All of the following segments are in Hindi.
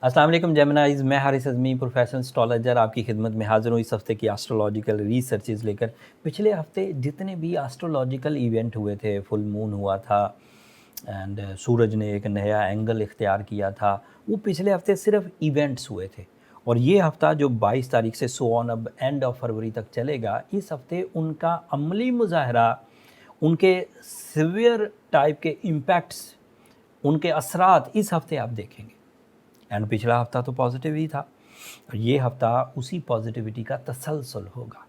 अस्सलाम वालेकुम जेमिनाइज़, मैं हारिस अज़मी प्रोफेशनल एस्ट्रोलॉजर आपकी खिदमत में हाज़िर हूँ इस हफ़्ते की एस्ट्रोलॉजिकल रिसर्चेज़ लेकर। पिछले हफ़्ते जितने भी एस्ट्रोलॉजिकल इवेंट हुए थे, फुल मून हुआ था एंड सूरज ने एक नया एंगल इख्तियार किया था, वो पिछले हफ़्ते सिर्फ इवेंट्स हुए थे। और ये हफ़्ता जो 22 तारीख से सो ऑन अब एंड ऑफ फरवरी तक चलेगा, इस हफ़्ते उनका अमली मुज़ाहरा, उनके सीवियर टाइप के इम्पैक्ट्स, उनके असरात इस हफ़्ते आप देखेंगे। एंड पिछला हफ्ता तो पॉजिटिव ही था और ये हफ्ता उसी पॉजिटिविटी का तसलसल होगा।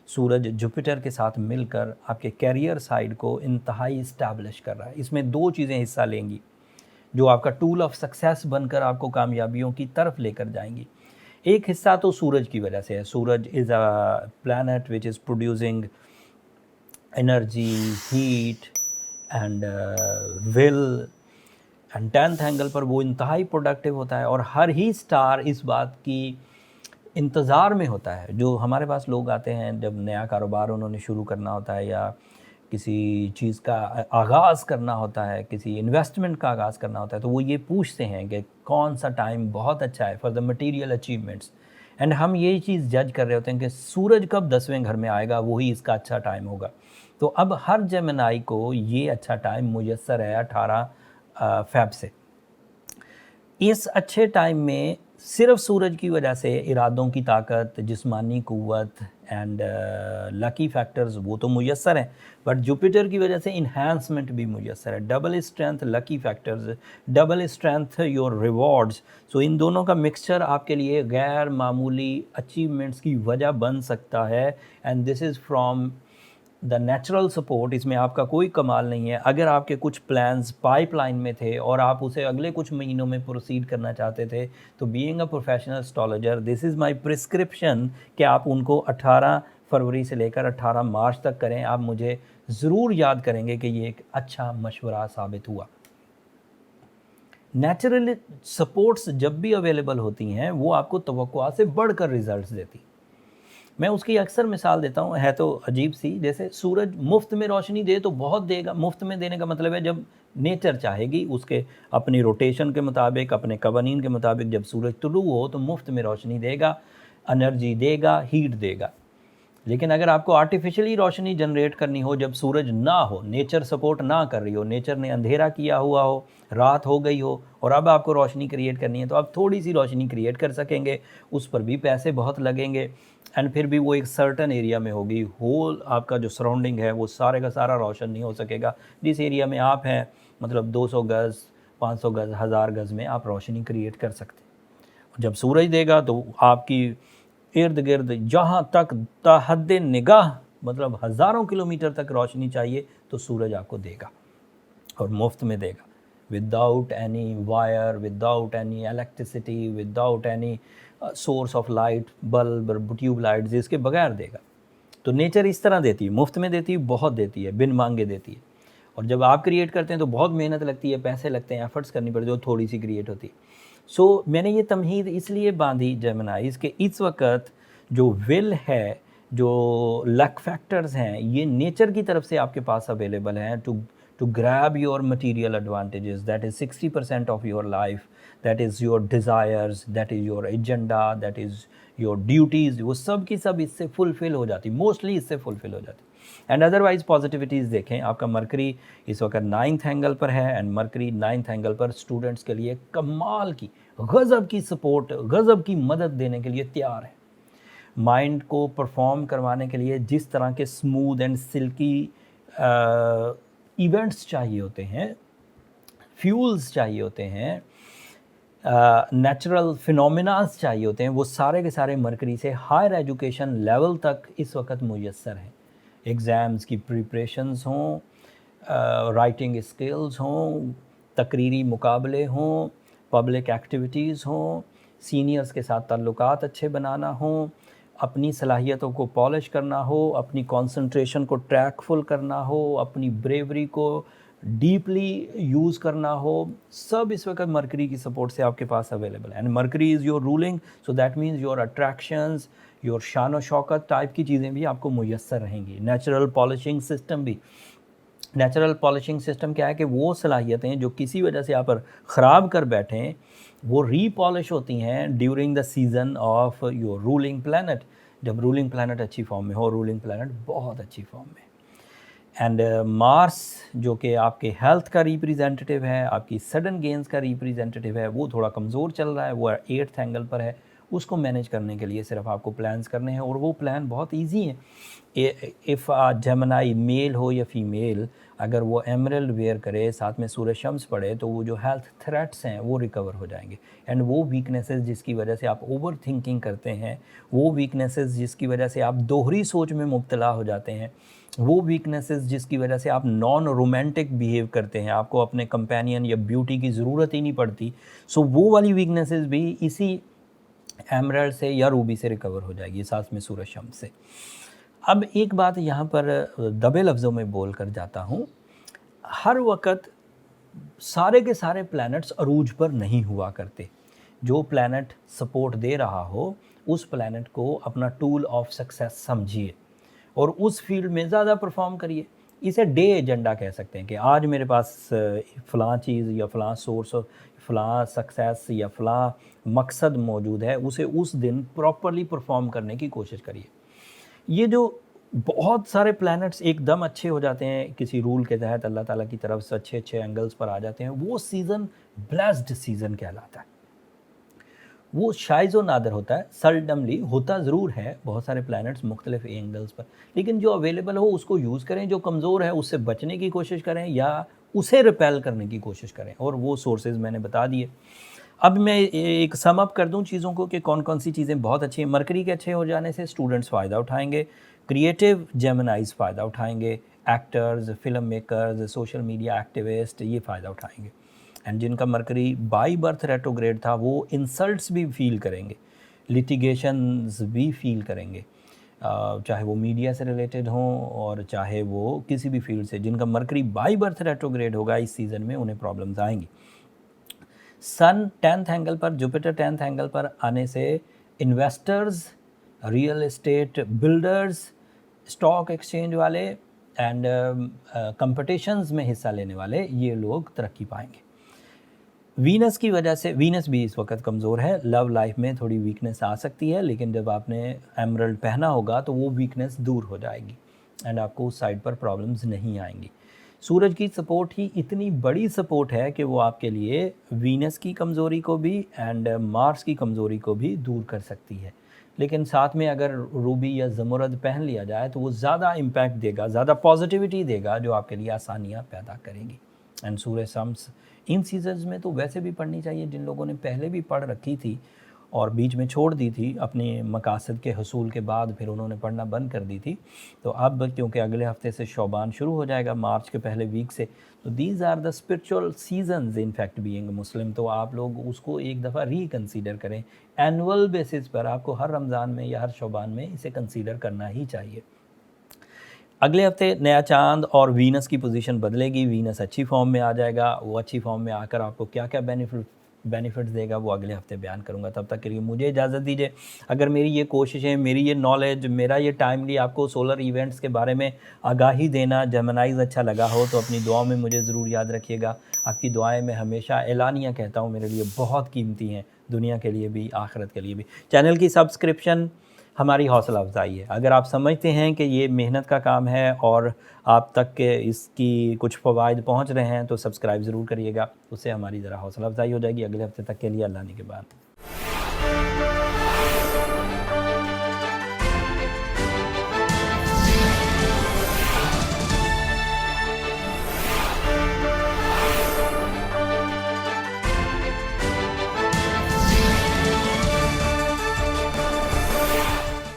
सूरज जुपिटर के साथ मिलकर आपके कैरियर साइड को इंतहाई इस्टेब्लिश कर रहा है। इसमें दो चीज़ें हिस्सा लेंगी जो आपका टूल ऑफ सक्सेस बनकर आपको कामयाबियों की तरफ लेकर जाएंगी। एक हिस्सा तो सूरज की वजह से है। Suraj is a planet which is producing energy, heat and will end 10th angle पर वो इंतहाई प्रोडक्टिव होता है और हर ही स्टार इस बात की इंतज़ार में होता है। जो हमारे पास लोग आते हैं जब नया कारोबार उन्होंने शुरू करना होता है या किसी चीज़ का आगाज़ करना होता है, किसी इन्वेस्टमेंट का आगाज़ करना होता है, तो वो ये पूछते हैं कि कौन सा टाइम बहुत अच्छा है for the material achievements. And हम यही चीज़ जज कर रहे होते हैं कि सूरज कब 10वें घर में आएगा, वही इसका अच्छा टाइम होगा। तो अब हर जेमिनाई को ये अच्छा टाइम मुयस्सर है 18 फ़ेब से। इस अच्छे टाइम में सिर्फ सूरज की वजह से इरादों की ताकत, जिस्मानी क़ुव्वत एंड लकी फैक्टर्स वो तो मुयस्सर हैं, बट जुपिटर की वजह से इन्हांसमेंट भी मुयस्सर है। Double strength lucky factors, double strength your rewards. So इन दोनों का मिक्सचर आपके लिए गैर मामूली अचीवमेंट्स की वजह बन सकता है। And this is from the natural support. इसमें आपका कोई कमाल नहीं है। अगर आपके कुछ प्लान्स पाइपलाइन में थे और आप उसे अगले कुछ महीनों में प्रोसीड करना चाहते थे, तो being a professional astrologer this is my prescription कि आप उनको 18 फरवरी से लेकर 18 मार्च तक करें। आप मुझे ज़रूर याद करेंगे कि ये एक अच्छा मशवरा साबित हुआ। नेचुरल सपोर्ट्स जब भी अवेलेबल होती हैं, वो आपको तवक्कुआ से बढ़कर रिजल्ट्स देती। मैं उसकी अक्सर मिसाल देता हूँ, है तो अजीब सी। जैसे सूरज मुफ्त में रोशनी दे तो बहुत देगा। मुफ्त में देने का मतलब है जब नेचर चाहेगी उसके अपनी रोटेशन के मुताबिक, अपने कवानीन के मुताबिक, जब सूरज तुलू हो तो मुफ्त में रोशनी देगा, एनर्जी देगा, हीट देगा। लेकिन अगर आपको आर्टिफिशियली रोशनी जनरेट करनी हो जब सूरज ना हो, नेचर सपोर्ट ना कर रही हो, नेचर ने अंधेरा किया हुआ हो, रात हो गई हो और अब आपको रोशनी क्रिएट करनी है, तो आप थोड़ी सी रोशनी क्रिएट कर सकेंगे। उस पर भी पैसे बहुत लगेंगे एंड फिर भी वो एक सर्टन एरिया में होगी। होल आपका जो सराउंडिंग है वो सारे का सारा रोशन नहीं हो सकेगा। जिस एरिया में आप हैं, मतलब 200 गज़, 500 गज़, 1000 गज़ में आप रोशनी क्रिएट कर सकते हैं। जब सूरज देगा तो आपकी इर्द गिर्द जहाँ तक तहद निगाह, मतलब हज़ारों किलोमीटर तक रोशनी चाहिए, तो सूरज आपको देगा और मुफ्त में देगा, without any wire, without any electricity, without any source of light, bulb, tube light, जिसके बगैर देगा। तो नेचर इस तरह देती है, मुफ्त में देती है, बहुत देती है, बिन मांगे देती है। और जब आप क्रिएट करते हैं तो बहुत मेहनत लगती है, पैसे लगते हैं, एफर्ट्स करनी पड़ती है, थोड़ी सी क्रिएट होती है। सो मैंने ये तमहीद इसलिए बांधी जेमिनाइज़ कि इस वक्त जो विल है, जो लक फैक्टर्स हैं, ये नेचर की तरफ से आपके पास अवेलेबल हैं to grab your material advantages. That is 60% of your life, that is your desires, that is your agenda, that is your duties. वो सब की सब इससे फुलफिल हो जाती, मोस्टली इससे फुलफिल हो जाती। एंड अदरवाइज पॉजिटिविटीज़ देखें, आपका मरकरी इस वक्त 9th एंगल पर है एंड मरकरी 9th एंगल पर स्टूडेंट्स के लिए कमाल की, गज़ब की सपोर्ट, गज़ब की मदद देने के लिए तैयार है। माइंड को परफॉर्म करवाने के लिए जिस तरह के स्मूथ एंड सिल्की इवेंट्स चाहिए होते हैं, फ्यूल्स चाहिए होते हैं, नेचुरल फिनोमिनास चाहिए होते हैं, वो सारे के सारे मरकरी से हायर एजुकेशन लेवल तक इस वक्त मुयस्सर हैं। एग्ज़ाम्स की प्रिपरेशंस हों, राइटिंग स्किल्स हों, तकरीरी मुकाबले हों, पब्लिक एक्टिविटीज़ हों, सीनियर्स के साथ ताल्लुकात अच्छे बनाना हों, अपनी सलाहियतों को पॉलिश करना हो, अपनी कंसंट्रेशन को ट्रैकफुल करना हो, अपनी ब्रेवरी को डीपली यूज़ करना हो, सब इस वक्त मरकरी की सपोर्ट से आपके पास अवेलेबल है। And mercury is your ruling, so that means your attractions, your शान व शौकत टाइप की चीज़ें भी आपको मुयस्सर रहेंगी, नेचुरल पॉलिशिंग सिस्टम भी। नेचुरल पॉलिशिंग सिस्टम क्या है कि वो सलाहियतें जो किसी वजह से आप ख़राब कर बैठे हैं, वो रीपॉलिश होती हैं during the season off your ruling planet. जब रूलिंग प्लैनेट अच्छी फॉर्म में हो, रूलिंग प्लैनेट बहुत अच्छी फॉर्म में। एंड मार्स जो कि आपके हेल्थ का रिप्रेजेंटेटिव है, आपकी सडन गेंस का रिप्रेजेंटेटिव है, वो थोड़ा कमज़ोर चल रहा है, वो 8th एंगल पर है। उसको मैनेज करने के लिए सिर्फ आपको प्लान्स करने हैं, और वो प्लान बहुत इजी हैं। इफ़ जेमिनी मेल हो या फीमेल, अगर वो एमरल्ड वेयर करे, साथ में सूरज शम्स पढ़े, तो वो जो हेल्थ थ्रेट्स हैं वो रिकवर हो जाएंगे। एंड वो वीकनेसेस जिसकी वजह से आप ओवर थिंकिंग करते हैं, वो वीकनेसेस जिसकी वजह से आप दोहरी सोच में मुब्तला हो जाते हैं, वो वीकनेसेस जिसकी वजह से आप नॉन रोमांटिक बिहेव करते हैं, आपको अपने कंपेनियन या ब्यूटी की ज़रूरत ही नहीं पड़ती, सो वो वाली वीकनेसेस भी इसी एमरल्ड से या रूबी से रिकवर हो जाएगी, साथ में सूरज शम्स से। अब एक बात यहाँ पर दबे लफ्ज़ों में बोल कर जाता हूँ, हर वक्त सारे के सारे प्लैनेट्स अरूज पर नहीं हुआ करते। जो प्लैनेट सपोर्ट दे रहा हो, उस प्लैनेट को अपना टूल ऑफ सक्सेस समझिए और उस फील्ड में ज़्यादा परफॉर्म करिए। इसे डे एजेंडा कह सकते हैं कि आज मेरे पास फ़लाँ चीज़ या फ़लाँ सोर्स, फ़लाँ सक्सेस या फ़लाँ मकसद मौजूद है, उसे उस दिन प्रॉपरली परफॉर्म करने की कोशिश करिए। ये जो बहुत सारे प्लैनेट्स एकदम अच्छे हो जाते हैं किसी रूल के तहत, अल्लाह ताला की तरफ से अच्छे अच्छे एंगल्स पर आ जाते हैं, वो सीज़न ब्लेस्ड सीज़न कहलाता है। वो शाइज़ व नादर होता है, सेल्डमली होता ज़रूर है बहुत सारे प्लैनेट्स मुख्तलिफ एंगल्स पर, लेकिन जो अवेलेबल हो उसको यूज़ करें, जो कमज़ोर है उससे बचने की कोशिश करें या उसे रिपेल करने की कोशिश करें, और वो सोर्सेज मैंने बता दिए। अब मैं एक सम अप कर दूं चीज़ों को कि कौन कौन सी चीज़ें बहुत अच्छी हैं। मरकरी के अच्छे हो जाने से स्टूडेंट्स फ़ायदा उठाएंगे, क्रिएटिव जेमिनाइज फ़ायदा उठाएंगे, actors, film makers, social media activist ये फ़ायदा उठाएंगे। एंड जिनका मरकरी बाई बर्थ रेट्रोग्रेड था वो इंसल्ट्स भी फील करेंगे, लिटिगेशंस भी फील करेंगे, चाहे वो मीडिया से रिलेटेड हों और चाहे वो किसी भी फील्ड से। जिनका मरकरी बाई बर्थ रेट्रोग्रेड होगा इस सीज़न में उन्हें प्रॉब्लम्स आएंगी। सन 10th एंगल पर, जुपिटर 10th एंगल पर आने से investors, real estate builders, stock exchange वाले एंड कंपटीशंस में हिस्सा लेने वाले ये लोग तरक्की पाएंगे। वीनस की वजह से, वीनस भी इस वक्त कमज़ोर है, लव लाइफ में थोड़ी वीकनेस आ सकती है, लेकिन जब आपने एमरल्ड पहना होगा तो वो वीकनेस दूर हो जाएगी एंड आपको उस साइड पर प्रॉब्लम्स नहीं आएंगी। सूरज की सपोर्ट ही इतनी बड़ी सपोर्ट है कि वो आपके लिए वीनस की कमज़ोरी को भी एंड मार्स की कमज़ोरी को भी दूर कर सकती है। लेकिन साथ में अगर रूबी या ज़मुरद पहन लिया जाए तो वो ज़्यादा इम्पैक्ट देगा, ज़्यादा पॉजिटिविटी देगा, जो आपके लिए आसानियाँ पैदा करेगी। And Surya Shams in seasons में तो वैसे भी पढ़नी चाहिए, जिन लोगों ने पहले भी पढ़ रखी थी और बीच में छोड़ दी थी अपने मकासद के हसूल के बाद, फिर उन्होंने पढ़ना बंद कर दी थी, तो अब क्योंकि अगले हफ्ते से शौबान शुरू हो जाएगा, मार्च के पहले वीक से, तो these are the spiritual seasons in fact being Muslim. तो आप लोग उसको एक दफ़ा रिकन्सीडर करें, एनुअल बेसिस पर आपको हर रमज़ान में या हर शौबान में इसे कंसीडर करना ही चाहिए। अगले हफ्ते नया चांद और वीनस की पोजीशन बदलेगी, वीनस अच्छी फॉर्म में आ जाएगा। वो अच्छी फॉर्म में आकर आपको क्या क्या बेनिफिट्स देगा वो अगले हफ्ते बयान करूंगा। तब तक के लिए मुझे इजाज़त दीजिए। अगर मेरी ये कोशिशें, मेरी ये नॉलेज, मेरा ये टाइमली आपको सोलर इवेंट्स के बारे में आगाही देना, जेमिनाइज अच्छा लगा हो तो अपनी दुआओं में मुझे ज़रूर याद रखिएगा। आपकी दुआएं मैं हमेशा एलानिया कहता हूँ, मेरे लिए बहुत कीमती हैं, दुनिया के लिए भी, आखिरत के लिए भी। चैनल की सब्सक्रिप्शन हमारी हौसला अफजाई है। अगर आप समझते हैं कि ये मेहनत का काम है और आप तक के इसकी कुछ फ़वाइद पहुंच रहे हैं तो सब्सक्राइब ज़रूर करिएगा, उससे हमारी ज़रा हौसला अफजाई हो जाएगी। अगले हफ्ते तक के लिए अल्लाह ने के बाद।